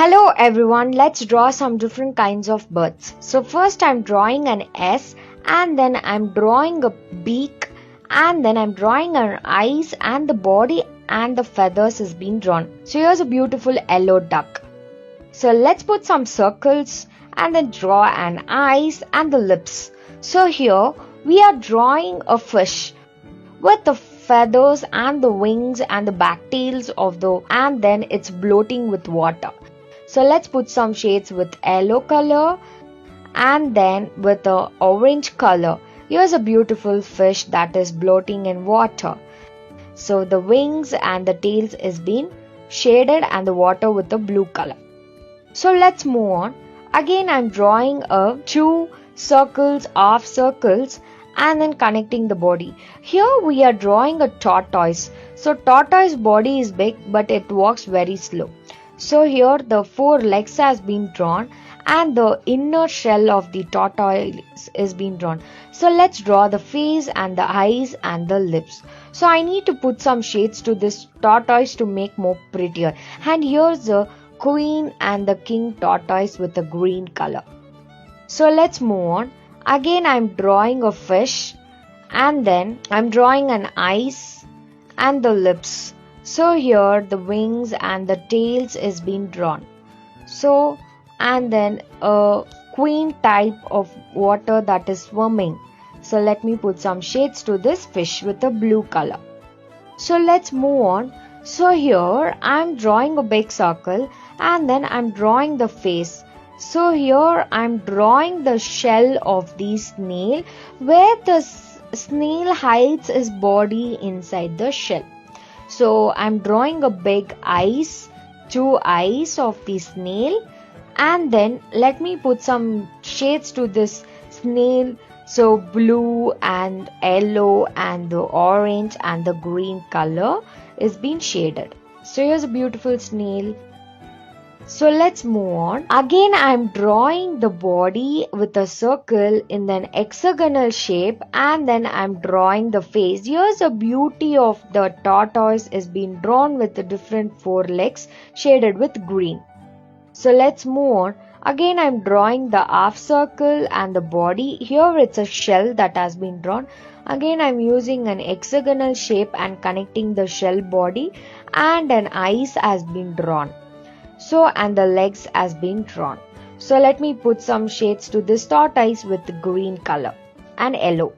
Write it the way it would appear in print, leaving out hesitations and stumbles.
Hello everyone, let's draw some different kinds of birds. So first I'm drawing an S, and then I'm drawing a beak, and then I'm drawing an eyes, and the body and the feathers is being drawn. So here's a beautiful yellow duck. So let's put some circles and then draw an eyes and the lips. So here we are drawing a fish with the feathers and the wings and the back tails and then it's bloating with water. So let's put some shades with yellow color and then with the orange color. Here's a beautiful fish that is bloating in water. So the wings and the tails is being shaded and the water with the blue color. So let's move on. Again I'm drawing two circles, half circles, and then connecting the body. Here we are drawing a tortoise. So tortoise body is big but it walks very slow. So here the four legs has been drawn and the inner shell of the tortoise is being drawn. So let's draw the face and the eyes and the lips. So I need to put some shades to this tortoise to make more prettier. And here's the queen and the king tortoise with the green color. So let's move on. Again I'm drawing a fish and then I'm drawing an eyes and the lips. So here the wings and the tails is being drawn. So and then a queen type of water that is swimming. So let me put some shades to this fish with a blue color. So let's move on. So here I'm drawing a big circle and then I'm drawing the face. So here I'm drawing the shell of the snail where the snail hides its body inside the shell. So I'm drawing a big eyes, two eyes of the snail, and then let me put some shades to this snail. So blue and yellow and the orange and the green color is being shaded. So here's a beautiful snail. So let's move on. Again I'm drawing the body with a circle in an hexagonal shape and then I'm drawing the face. Here's the beauty of the tortoise is being drawn with the different four legs shaded with green. So let's move on. Again I'm drawing the half circle and the body. Here it's a shell that has been drawn. Again I'm using an hexagonal shape and connecting the shell body and an eyes has been drawn. So and the legs has been drawn. So let me put some shades to this tortoise with green color and yellow.